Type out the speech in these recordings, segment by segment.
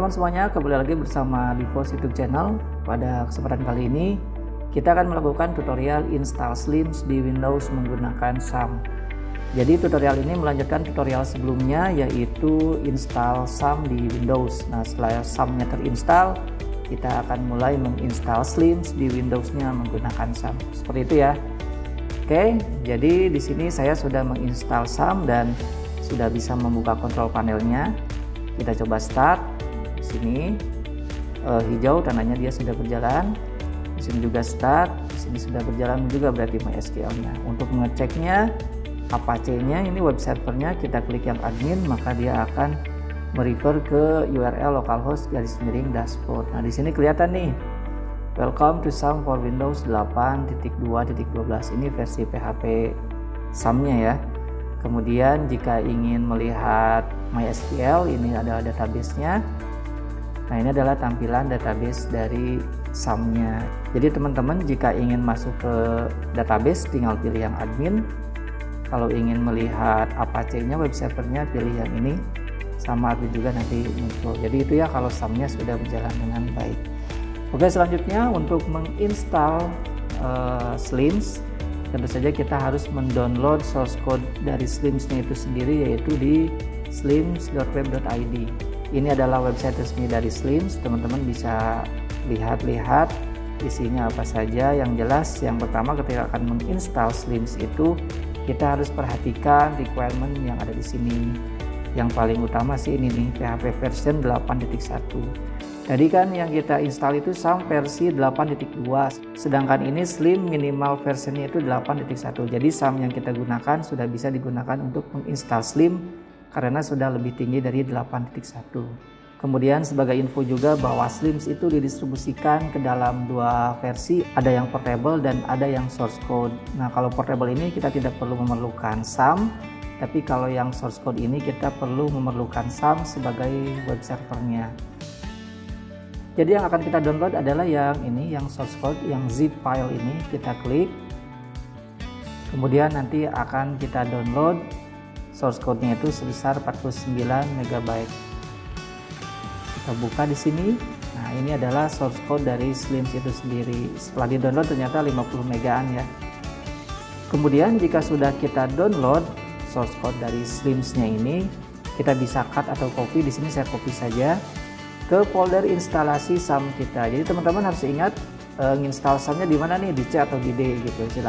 teman-teman semuanya, kembali lagi bersama Divos YouTube channel. Pada kesempatan kali ini kita akan melakukan tutorial install Slims di Windows menggunakan SAM. Jadi tutorial ini melanjutkan tutorial sebelumnya, yaitu install SAM di Windows. Nah, setelah SAM-nya terinstall, kita akan mulai menginstal Slims di Windows-nya menggunakan SAM. Seperti itu ya. Oke, jadi di sini saya sudah menginstal SAM dan sudah bisa membuka kontrol panelnya. Kita coba start. Di sini hijau tandanya dia sudah berjalan. Di sini juga start. Di sini sudah berjalan juga berarti MySQL-nya. Untuk mengeceknya Apache-nya, ini web servernya, kita klik yang admin, maka dia akan merefer ke URL localhost /dashboard. Nah, di sini kelihatan nih, welcome to SAM for Windows 8.2.12. Ini versi PHP SAM-nya ya. Kemudian jika ingin melihat MySQL, ini adalah database-nya. Nah, ini adalah tampilan database dari SAM-nya. Jadi teman-teman jika ingin masuk ke database, tinggal pilih yang admin. Kalau ingin melihat Apache-nya, web servernya, pilih yang ini. Sama admin juga nanti muncul. Jadi itu ya kalau SAM-nya sudah berjalan dengan baik. Oke, selanjutnya untuk menginstal Slims, tentu saja kita harus mendownload source code dari Slims-nya itu sendiri, yaitu di slims.web.id. Ini adalah website resmi dari Slims. Teman-teman bisa lihat-lihat isinya apa saja. Yang jelas, yang pertama ketika akan menginstal Slims itu kita harus perhatikan requirement yang ada di sini. Yang paling utama sih ini nih, PHP version 8.1. Tadi kan yang kita install itu SAM versi 8.2, sedangkan ini Slim minimal versionnya itu 8.1. Jadi SAM yang kita gunakan sudah bisa digunakan untuk menginstal Slim karena sudah lebih tinggi dari 8.1. Kemudian sebagai info juga bahwa Slims itu didistribusikan ke dalam dua versi, ada yang portable dan ada yang source code. Nah, kalau portable ini kita tidak perlu memerlukan SAM, tapi kalau yang source code ini kita perlu memerlukan SAM sebagai web servernya. Jadi yang akan kita download adalah yang ini, yang source code, yang zip file ini kita klik. Kemudian nanti akan kita download source code-nya itu sebesar 49 MB. Kita buka di sini. Nah, ini adalah source code dari Slims itu sendiri. Setelah di-download ternyata 50 megaan ya. Kemudian jika sudah kita download source code dari Slims-nya ini, kita bisa cut atau copy. Di sini saya copy saja ke folder instalasi SAM kita. Jadi teman-teman harus ingat install SAM-nya di mana nih, di C atau di D gitu.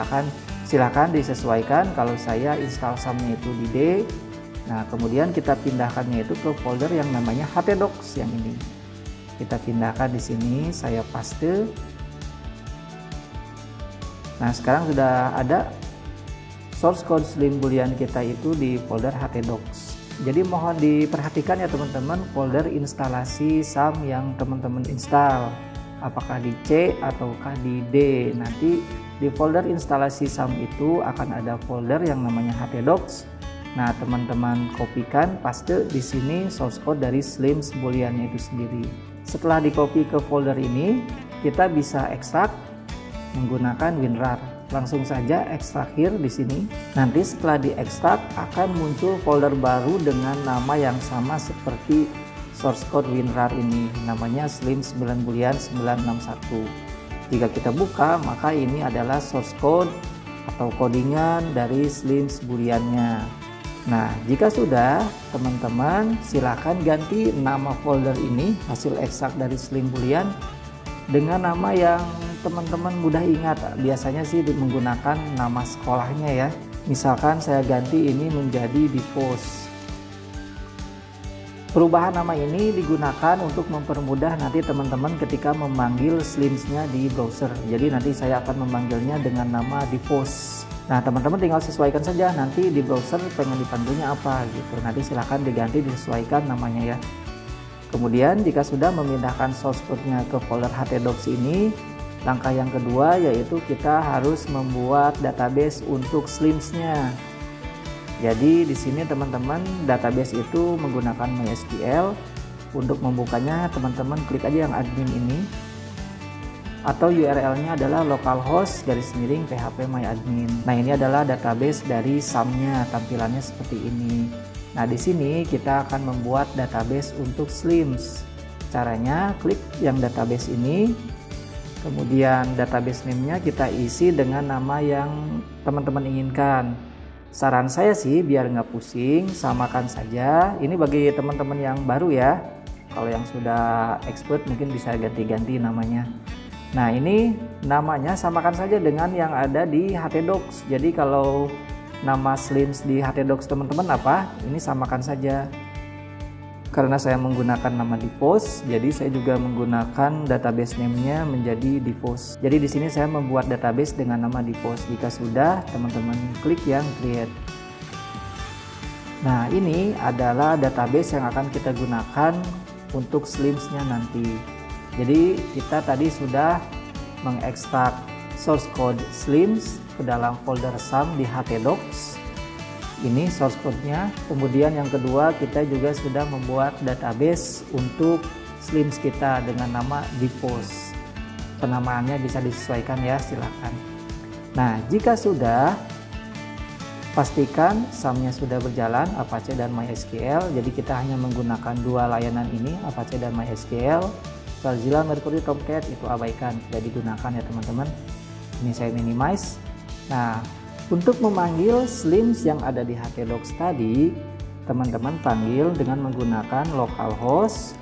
Silakan disesuaikan. Kalau saya install SAM-nya itu di D. Nah, kemudian kita pindahkannya itu ke folder yang namanya htdocs yang ini. Kita pindahkan di sini, saya paste. Nah, sekarang sudah ada source code Slim Boolean kita itu di folder htdocs. Jadi mohon diperhatikan ya teman-teman, folder instalasi SAM yang teman-teman install, apakah di C ataukah di D. Nanti di folder instalasi SAM itu akan ada folder yang namanya htdocs. Nah, teman-teman kopikan, paste di sini source code dari Slims Boolean itu sendiri. Setelah di copy ke folder ini, kita bisa ekstrak menggunakan WinRAR. Langsung saja ekstrak here di sini. Nanti setelah diekstrak akan muncul folder baru dengan nama yang sama seperti source code WinRAR ini. Namanya Slims Boolean 961. Jika kita buka, maka ini adalah source code atau codingan dari Slims Boolean-nya. Nah, jika sudah, teman-teman silakan ganti nama folder ini, hasil ekstrak dari Slims Boolean, dengan nama yang teman-teman mudah ingat. Biasanya sih menggunakan nama sekolahnya ya. Misalkan saya ganti ini menjadi Divos. Perubahan nama ini digunakan untuk mempermudah nanti teman-teman ketika memanggil Slims-nya di browser. Jadi nanti saya akan memanggilnya dengan nama Divos. Nah, teman-teman tinggal sesuaikan saja nanti di browser pengen dipanggilnya apa gitu. Nanti silahkan diganti, disesuaikan namanya ya. Kemudian jika sudah memindahkan source code-nya ke folder htdocs ini, langkah yang kedua yaitu kita harus membuat database untuk Slims-nya. Jadi di sini teman-teman database itu menggunakan MySQL. Untuk membukanya teman-teman klik aja yang admin ini. Atau URL-nya adalah localhost /php_myadmin. Nah, ini adalah database dari SAM-nya, tampilannya seperti ini. Nah, di sini kita akan membuat database untuk Slims. Caranya klik yang database ini, kemudian database name-nya kita isi dengan nama yang teman-teman inginkan. Saran saya sih biar nggak pusing, samakan saja. Ini bagi teman-teman yang baru ya. Kalau yang sudah expert mungkin bisa ganti-ganti namanya. Nah, ini namanya samakan saja dengan yang ada di htdocs. Jadi kalau nama Slims di htdocs teman-teman apa? Ini samakan saja. Karena saya menggunakan nama Diffos, jadi saya juga menggunakan database name-nya menjadi Diffos. Jadi di sini saya membuat database dengan nama Diffos. Jika sudah, teman-teman klik yang create. Nah, ini adalah database yang akan kita gunakan untuk Slims-nya nanti. Jadi kita tadi sudah mengekstrak source code Slims ke dalam folder sum di htdocs. Ini source code-nya. Kemudian yang kedua, kita juga sudah membuat database untuk Slims kita dengan nama Diffos. Penamaannya bisa disesuaikan ya, silakan. Nah, jika sudah, pastikan sum-nya sudah berjalan, Apache dan MySQL. Jadi kita hanya menggunakan dua layanan ini, Apache dan MySQL. Filezilla, Mercury, Tomcat itu abaikan, tidak digunakan ya teman-teman. Ini saya minimize. Nah, untuk memanggil Slims yang ada di htdocs tadi, teman-teman panggil dengan menggunakan localhost.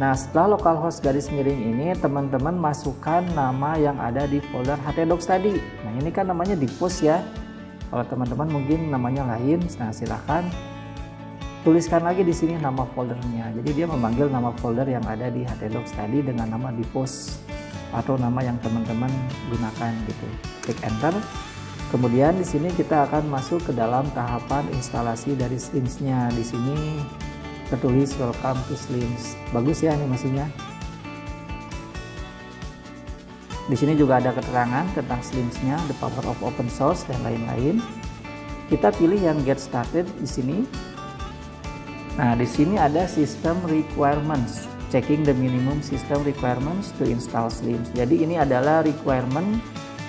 Nah, setelah localhost garis miring ini, teman-teman masukkan nama yang ada di folder htdocs tadi. Nah, ini kan namanya Diffos ya. Kalau teman-teman mungkin namanya lain, nah silahkan tuliskan lagi di sini nama foldernya. Jadi dia memanggil nama folder yang ada di htdocs tadi dengan nama Diffos atau nama yang teman-teman gunakan gitu. Klik enter. Kemudian di sini kita akan masuk ke dalam tahapan instalasi dari Slims-nya. Di sini tertulis welcome to Slims. Bagus ya animasinya. Di sini juga ada keterangan tentang Slims-nya, the power of open source dan lain-lain. Kita pilih yang get started di sini. Nah, di sini ada system requirements, checking the minimum system requirements to install Slims. Jadi ini adalah requirement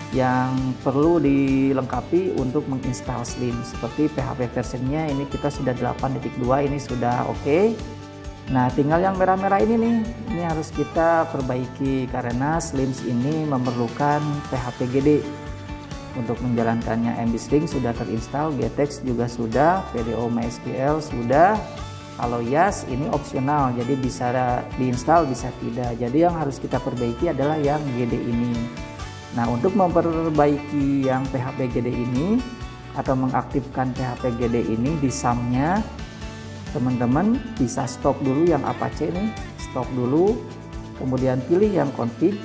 yang perlu dilengkapi untuk menginstal Slims. Seperti PHP versionnya ini kita sudah 8.2, ini sudah oke. Nah, tinggal yang merah-merah ini nih, ini harus kita perbaiki karena Slims ini memerlukan PHP GD. Untuk menjalankannya MD-Sling sudah terinstall, GTX juga sudah, PDO MySQL sudah. Kalau Yas ini opsional, jadi bisa diinstal bisa tidak. Jadi yang harus kita perbaiki adalah yang GD ini. Nah, untuk memperbaiki yang PHP GD ini atau mengaktifkan PHP GD ini di sum-nya, teman-teman bisa stop dulu yang Apache nih, stop dulu, kemudian pilih yang config,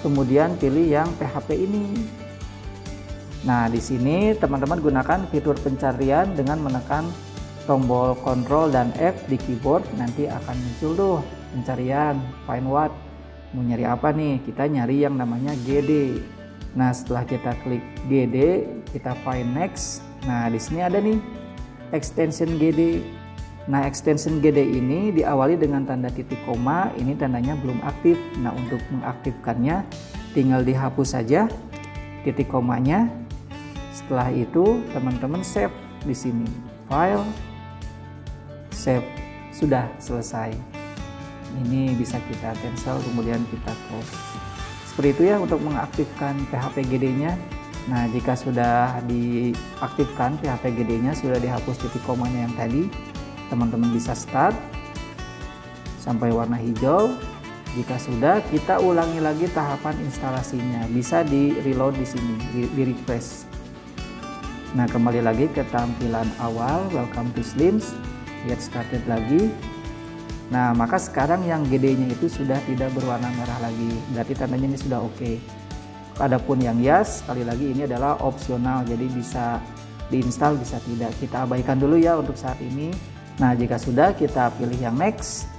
kemudian pilih yang PHP ini. Nah, di sini teman-teman gunakan fitur pencarian dengan menekan tombol Ctrl dan F di keyboard, nanti akan muncul tuh pencarian find what. Mau nyari apa nih? Kita nyari yang namanya GD. Nah, setelah kita klik GD, kita find next. Nah, di sini ada nih extension GD. Nah, extension GD ini diawali dengan tanda titik koma, ini tandanya belum aktif. Nah, untuk mengaktifkannya tinggal dihapus saja titik komanya. Setelah itu, teman-teman save di sini. File, save, sudah selesai. Ini bisa kita cancel, kemudian kita close. Seperti itu ya untuk mengaktifkan PHP GD-nya. Nah, jika sudah diaktifkan PHP GD-nya, sudah dihapus titik komanya yang tadi, teman-teman bisa start sampai warna hijau. Jika sudah, kita ulangi lagi tahapan instalasinya. Bisa di reload di sini, di refresh. Nah, kembali lagi ke tampilan awal, welcome to Slims, get started lagi. Nah, maka sekarang yang GD-nya itu sudah tidak berwarna merah lagi, berarti tandanya ini sudah oke. Adapun yang Yas, sekali lagi ini adalah opsional, jadi bisa diinstal bisa tidak. Kita abaikan dulu ya untuk saat ini. Nah, jika sudah, kita pilih yang next.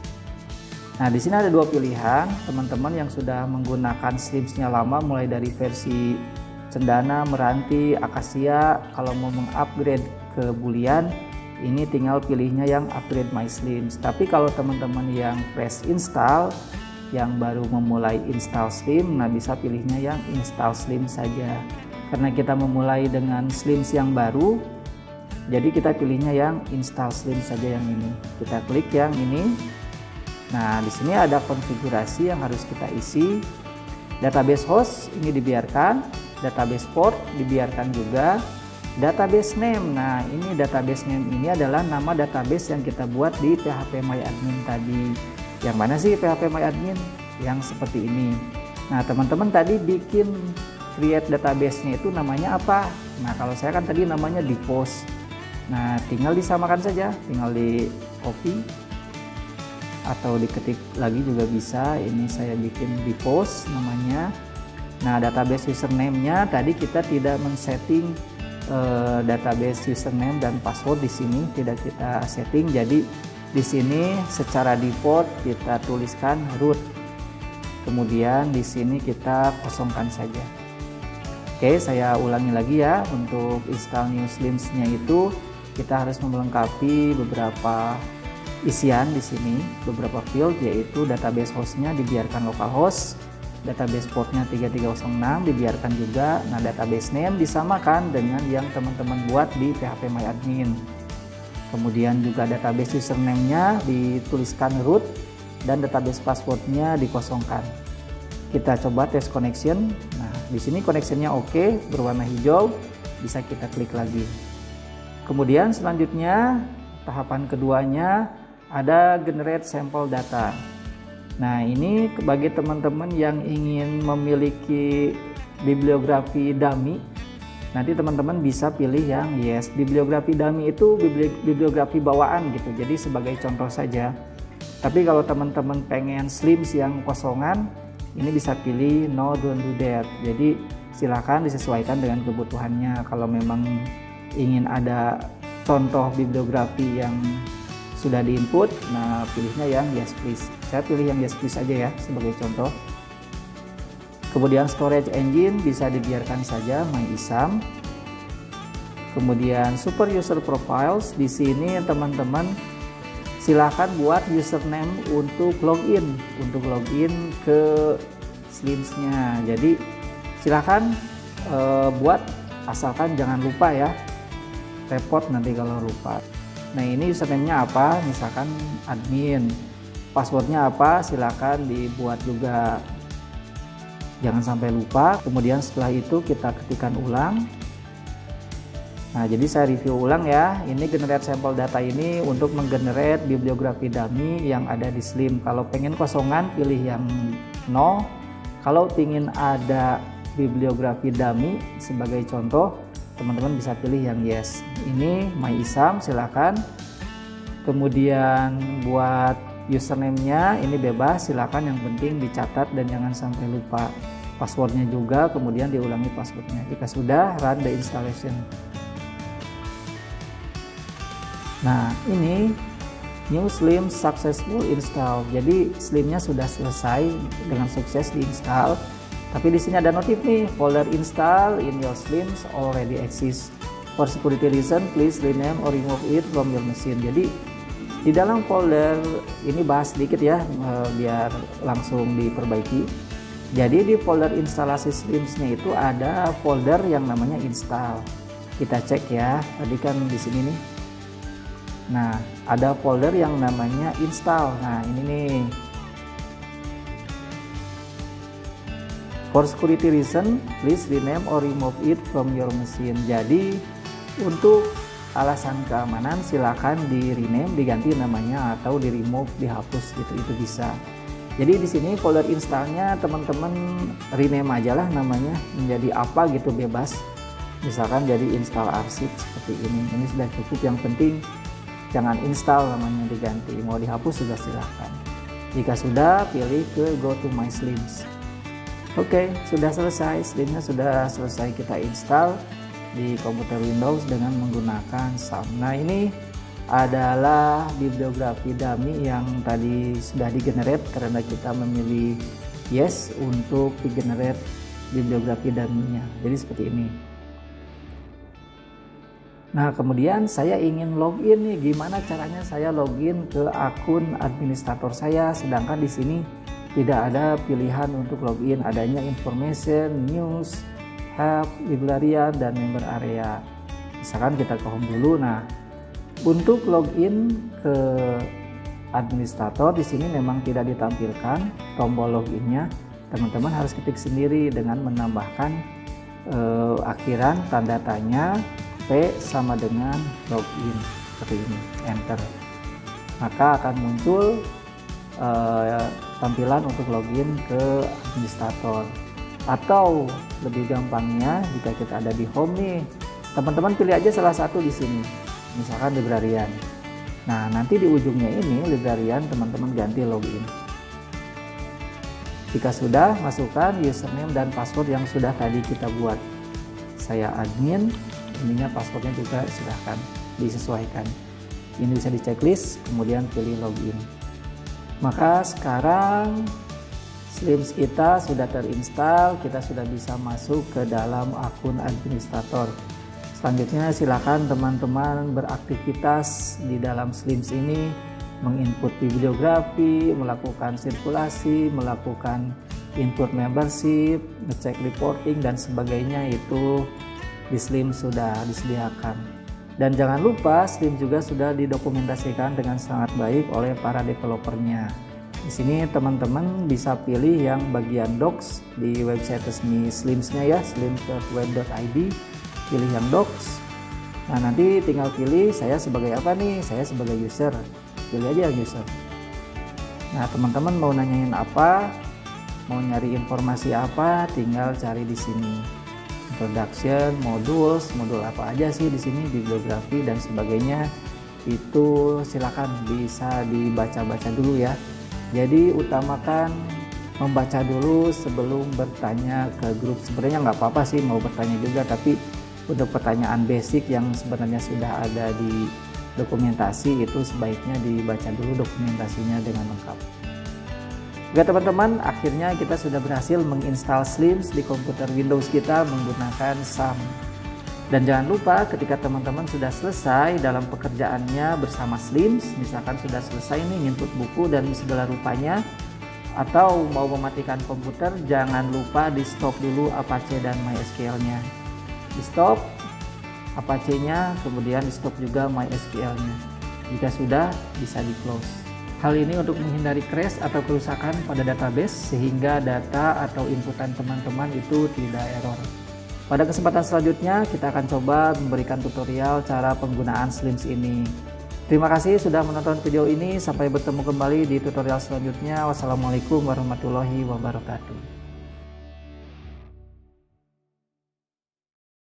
Nah, di sini ada dua pilihan, teman-teman yang sudah menggunakan Slims-nya lama, mulai dari versi Cendana, Meranti, Acacia, kalau mau mengupgrade ke Boolean, ini tinggal pilihnya yang upgrade my Slims. Tapi kalau teman-teman yang fresh install, yang baru memulai install Slim, nah bisa pilihnya yang install Slim saja. Karena kita memulai dengan Slims yang baru, jadi kita pilihnya yang install Slim saja yang ini. Kita klik yang ini. Nah, di sini ada konfigurasi yang harus kita isi. Database host ini dibiarkan, database port dibiarkan juga, database name. Nah, ini database name ini adalah nama database yang kita buat di phpMyAdmin tadi. Yang mana sih phpMyAdmin? Yang seperti ini. Nah, teman-teman tadi bikin create database-nya itu namanya apa? Nah, kalau saya kan tadi namanya Diphost. Nah, tinggal disamakan saja, tinggal di copy atau diketik lagi juga bisa. Ini saya bikin Diphost namanya. Nah, database username-nya tadi kita tidak men-setting database username dan password di sini, tidak kita setting. Jadi di sini secara default kita tuliskan root. Kemudian di sini kita kosongkan saja. Oke, saya ulangi lagi ya. Untuk install new slims-nya itu kita harus melengkapi beberapa isian di sini, beberapa field, yaitu database hostnya dibiarkan localhost, database portnya 3306 dibiarkan juga. Nah, database name disamakan dengan yang teman-teman buat di phpMyAdmin. Kemudian juga database username-nya dituliskan root dan database passwordnya dikosongkan. Kita coba test connection. Nah, di sini connectionnya oke, berwarna hijau, bisa kita klik lagi. Kemudian selanjutnya tahapan keduanya ada generate sampel data. Nah, ini bagi teman-teman yang ingin memiliki bibliografi dummy, nanti teman-teman bisa pilih yang yes. Bibliografi dummy itu bibliografi bawaan gitu, jadi sebagai contoh saja. Tapi kalau teman-teman pengen slims yang kosongan, ini bisa pilih no, don't do that. Jadi silakan disesuaikan dengan kebutuhannya. Kalau memang ingin ada contoh bibliografi yang sudah diinput, nah pilihnya yang yes please. Saya pilih yang yes please aja ya sebagai contoh. Kemudian storage engine bisa dibiarkan saja MyISAM. Kemudian super user profiles, di sini teman-teman silahkan buat username untuk login ke slims-nya. Jadi silahkan buat, asalkan jangan lupa ya, repot nanti kalau lupa. Nah, ini username-nya apa? Misalkan admin. Passwordnya apa? Silakan dibuat juga. Jangan sampai lupa. Kemudian setelah itu kita ketikkan ulang. Nah, jadi saya review ulang ya. Ini generate sampel data ini untuk menggenerate bibliografi dummy yang ada di slim. Kalau pengen kosongan pilih yang no. Kalau ingin ada bibliografi dummy sebagai contoh, teman-teman bisa pilih yang yes. Ini MyISAM, silakan. Kemudian buat username-nya ini bebas, silakan, yang penting dicatat dan jangan sampai lupa. Passwordnya juga, kemudian diulangi passwordnya. Jika sudah, run the installation. Nah, ini new slim successful install. Jadi slimnya sudah selesai dengan sukses diinstal. Tapi di sini ada notif nih, folder install in your slims already exists. For security reason, please rename or remove it from your machine. Jadi di dalam folder ini bahas sedikit ya, biar langsung diperbaiki. Jadi di folder instalasi slims-nya itu ada folder yang namanya install. Kita cek ya, tadi kan di sini nih. Nah, ada folder yang namanya install. Nah, ini nih. For security reason, please rename or remove it from your machine. Jadi untuk alasan keamanan silakan di rename, diganti namanya, atau di remove, dihapus gitu, itu bisa. Jadi di sini folder installnya teman-teman rename aja lah namanya menjadi apa gitu, bebas. Misalkan jadi install arsip seperti ini. Ini sudah cukup, yang penting jangan install namanya diganti. Mau dihapus juga silahkan. Jika sudah, pilih ke go to my slims. Oke, sudah selesai, slimnya sudah selesai kita install di komputer Windows dengan menggunakan SAM. Nah, ini adalah bibliografi dummy yang tadi sudah digenerate karena kita memilih yes untuk digenerate bibliografi dummy-nya. Jadi seperti ini. Nah, kemudian saya ingin login nih. Gimana caranya saya login ke akun administrator saya, sedangkan di sini tidak ada pilihan untuk login, adanya information, news, help, librarian, dan member area. Misalkan kita ke home dulu. Nah, untuk login ke administrator di sini memang tidak ditampilkan tombol loginnya. Teman-teman harus ketik sendiri dengan menambahkan akhiran tanda tanya P sama dengan login seperti ini, enter. Maka akan muncul tampilan untuk login ke administrator. Atau lebih gampangnya, jika kita ada di home nih, teman-teman pilih aja salah satu di sini, misalkan librarian. Nah, nanti di ujungnya ini librarian teman-teman ganti login. Jika sudah, masukkan username dan password yang sudah tadi kita buat. Saya admin, ininya passwordnya juga silahkan disesuaikan. Ini bisa di checklist, kemudian pilih login. Maka sekarang Slims kita sudah terinstall, kita sudah bisa masuk ke dalam akun administrator. Selanjutnya silakan teman-teman beraktivitas di dalam Slims ini, menginput bibliografi, melakukan sirkulasi, melakukan input membership, ngecek reporting dan sebagainya, itu di Slims sudah disediakan. Dan jangan lupa Slims juga sudah didokumentasikan dengan sangat baik oleh para developernya. Di sini teman-teman bisa pilih yang bagian docs di website resmi Slims-nya ya, slims.web.id, pilih yang docs. Nah, nanti tinggal pilih saya sebagai apa nih, saya sebagai user, pilih aja yang user. Nah, teman-teman mau nanyain apa, mau nyari informasi apa, tinggal cari di sini. Introduction, modules, modul apa aja sih di sini, bibliografi dan sebagainya. Itu silakan bisa dibaca-baca dulu ya. Jadi utamakan membaca dulu sebelum bertanya ke grup. Sebenarnya nggak apa-apa sih mau bertanya juga, tapi untuk pertanyaan basic yang sebenarnya sudah ada di dokumentasi itu sebaiknya dibaca dulu dokumentasinya dengan lengkap. Oke teman-teman, akhirnya kita sudah berhasil menginstal Slims di komputer Windows kita menggunakan SAM. Dan jangan lupa ketika teman-teman sudah selesai dalam pekerjaannya bersama Slims, misalkan sudah selesai nih input buku dan segala rupanya, atau mau mematikan komputer, jangan lupa di stop dulu Apache dan MySQL-nya. Di stop Apache-nya, kemudian di stop juga MySQL-nya. Jika sudah, bisa di close. Hal ini untuk menghindari crash atau kerusakan pada database sehingga data atau inputan teman-teman itu tidak error. Pada kesempatan selanjutnya kita akan coba memberikan tutorial cara penggunaan Slims ini. Terima kasih sudah menonton video ini, sampai bertemu kembali di tutorial selanjutnya. Wassalamualaikum warahmatullahi wabarakatuh.